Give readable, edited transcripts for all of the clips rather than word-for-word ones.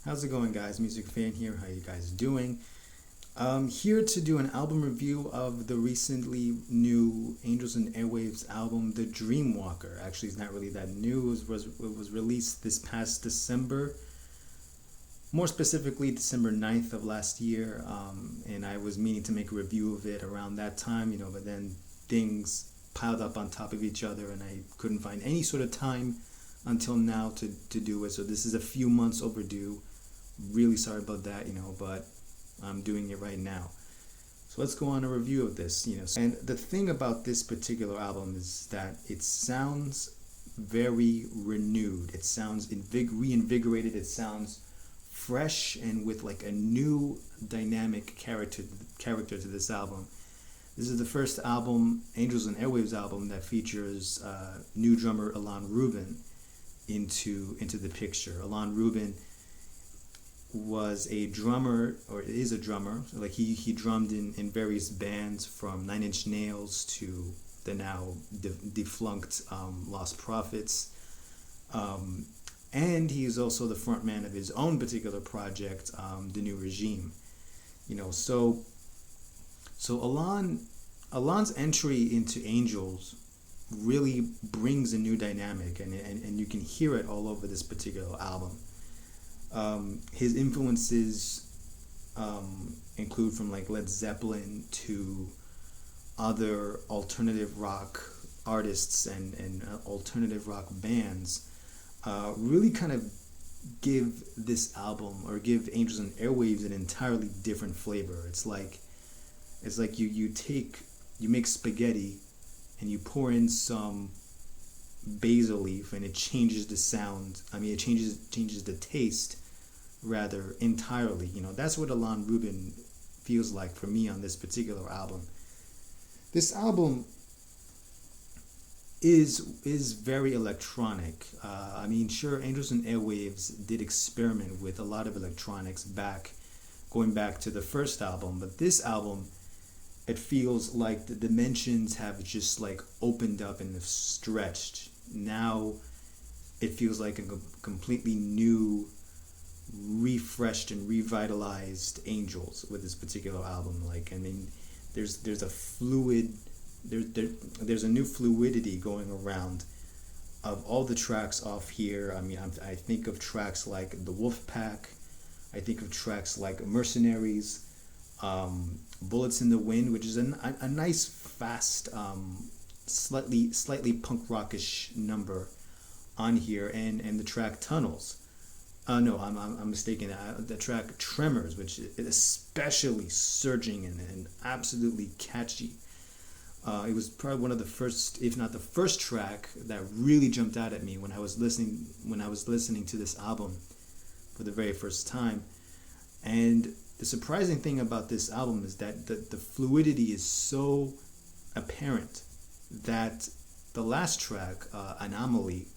How's it going, guys? Music fan here. How you guys doing? Here to do an album review of the recently new Angels and Airwaves album, The Dreamwalker. Actually, it's not really that new. It was released this past December, more specifically December 9th of last year. And I was meaning to make a review of it around that time, but then things piled up on top of each other and I couldn't find any sort of time until now to do it. So this is a few months overdue. Really sorry about that, but I'm doing it right now. So let's go on a review of this, And the thing about this particular album is that it sounds very renewed. It sounds reinvigorated. It sounds fresh and with like a new dynamic character to this album. This is the first album, Angels and Airwaves album, that features new drummer Ilan Rubin into the picture. Ilan Rubin was a drummer, or is a drummer. Like he drummed in various bands from Nine Inch Nails to the now defunct Lost Prophets. And he is also the frontman of his own particular project, The New Regime. So Allan's entry into Angels really brings a new dynamic, and you can hear it all over this particular album. His influences include from like Led Zeppelin to other alternative rock artists and alternative rock bands. Really kind of give this album, or give Angels and Airwaves, an entirely different flavor. It's like you make spaghetti and you pour in some basil leaf and it changes the sound. It changes the taste rather entirely. That's what Ilan Rubin feels like for me on this particular album. This album is very electronic. Sure, Angels and Airwaves did experiment with a lot of electronics going back to the first album, but this album, it feels like the dimensions have just like opened up and have stretched. Now it feels like a completely new, refreshed and revitalized Angels with this particular album. There's a fluid, there's a new fluidity going around of all the tracks off here. I think of tracks like The Wolf Pack. I think of tracks like Mercenaries, Bullets in the Wind, which is a nice, fast, slightly punk rockish number on here, and the track Tunnels. No, I'm mistaken. The track Tremors, which is especially surging and absolutely catchy. It was probably one of the first, if not the first track that really jumped out at me when I was listening to this album for the very first time. And the surprising thing about this album is that the fluidity is so apparent that the last track, Anomaly,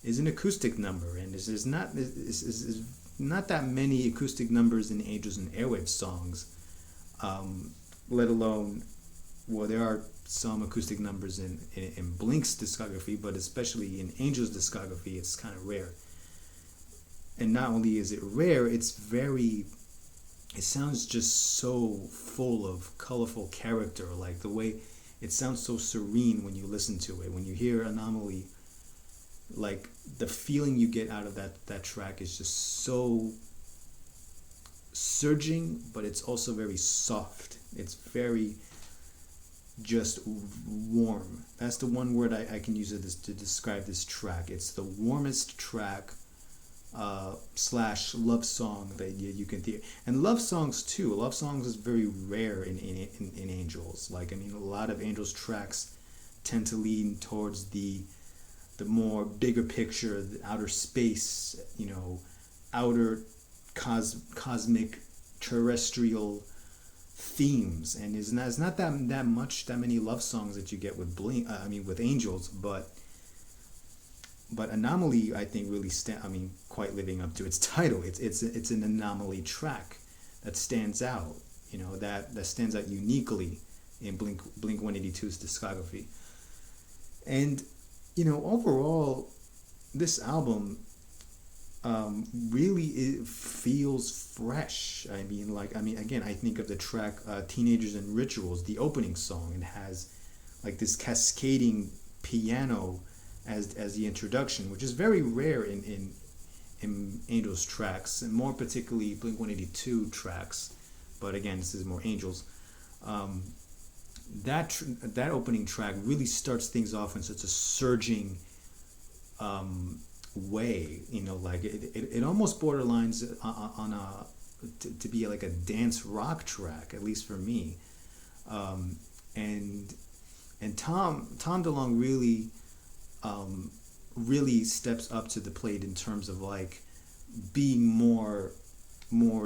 is an acoustic number, and there's not that many acoustic numbers in Angels and Airwaves songs, let alone, well, there are some acoustic numbers in Blink's discography, but especially in Angels' discography, it's kind of rare. And not only is it rare, it sounds just so full of colorful character, like the way it sounds so serene when you listen to it. When you hear Anomaly, like the feeling you get out of that track is just so surging, but it's also very soft. It's very just warm. That's the one word I can use to describe this track. It's the warmest track / love song that you can hear. And love songs too. Love songs is very rare in Angels. A lot of Angels tracks tend to lean towards the more bigger picture, the outer space, outer cosmic terrestrial themes. And it's not that many love songs that you get with with Angels, but Anomaly, I think, really quite living up to its title. It's an Anomaly track that stands out, that stands out uniquely in Blink 182's discography. And overall, this album really feels fresh. Again, I think of the track "Teenagers and Rituals," the opening song. It has like this cascading piano as the introduction, which is very rare in Angels tracks, and more particularly Blink 182 tracks. But again, this is more Angels. That opening track really starts things off in such a surging way. Like it almost borderlines on a to be like a dance rock track, at least for me. And Tom DeLonge really steps up to the plate in terms of like being more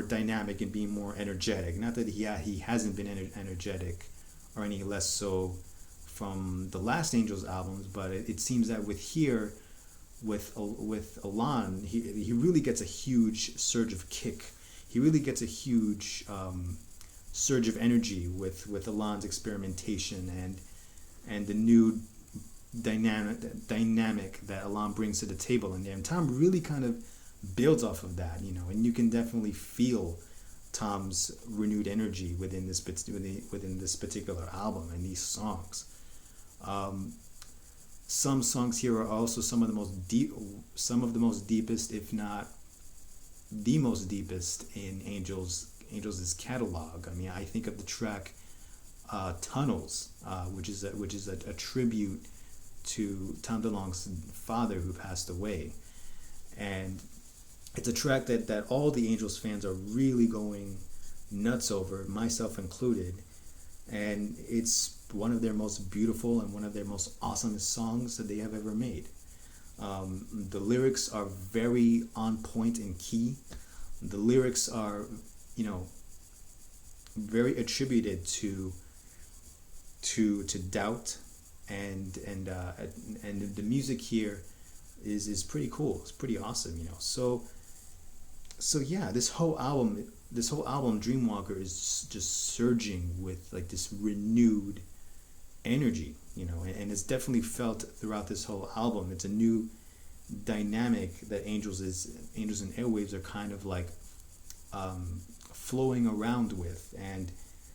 dynamic and being more energetic. Not that he hasn't been energetic or any less so from the last Angels albums, but it seems that with Allan, he really gets a huge surge of kick. He really gets a huge surge of energy with Allan's experimentation and the new dynamic that Allan brings to the table. And Tom really kind of builds off of that, and you can definitely feel Tom's renewed energy within this particular album and these songs. Some songs here are also some of the most deepest, if not the most deepest in Angels' catalog. I think of the track "Tunnels," which is a tribute to Tom DeLonge's father who passed away, and it's a track that all the Angels fans are really going nuts over, myself included, and it's one of their most beautiful and one of their most awesome songs that they have ever made. The lyrics are very on point in key. The lyrics are, very attributed to doubt, and the music here is pretty cool. It's pretty awesome, So yeah, this whole album, Dreamwalker, is just surging with like this renewed energy, and it's definitely felt throughout this whole album. It's a new dynamic that Angels and Airwaves are kind of like flowing around with, and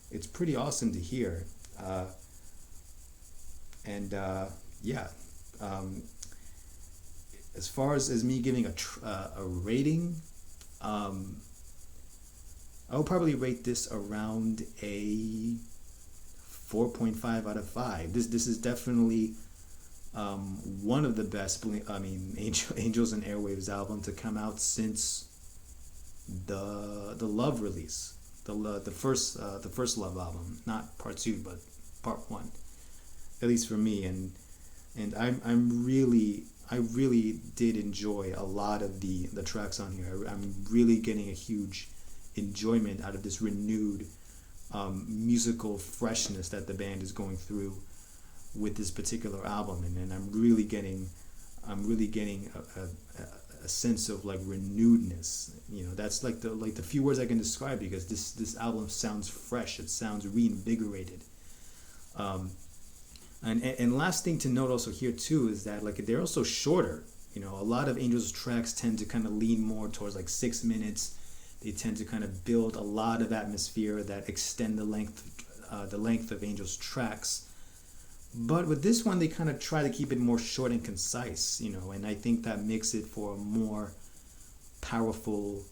it's pretty awesome to hear. As far as me giving a rating, I would probably rate this around a 4.5 out of 5. This is definitely one of the best Angels and Airwaves album to come out since the Love release, the first Love album, not part 2 but part 1, at least for me. And I really did enjoy a lot of the tracks on here. I'm really getting a huge enjoyment out of this renewed musical freshness that the band is going through with this particular album, and I'm really getting a sense of like renewedness. That's like the few words I can describe, because this album sounds fresh. It sounds reinvigorated. And last thing to note also here too is that like they're also shorter. A lot of Angels tracks tend to kind of lean more towards like 6 minutes. They tend to kind of build a lot of atmosphere that extend the length of Angels tracks. But with this one, they kind of try to keep it more short and concise, and I think that makes it for a more powerful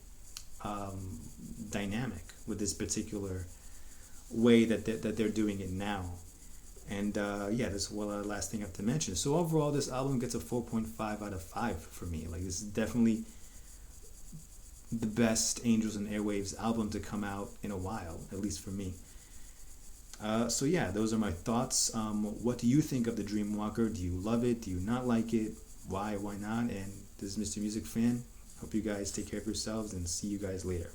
dynamic with this particular way that they're doing it now. And this is one last thing I have to mention. So overall, this album gets a 4.5 out of 5 for me. Like, this is definitely the best Angels and Airwaves album to come out in a while, at least for me. Those are my thoughts. What do you think of the Dreamwalker? Do you love it? Do you not like it? Why not? And this is Mr. Music Fan. Hope you guys take care of yourselves, and see you guys later.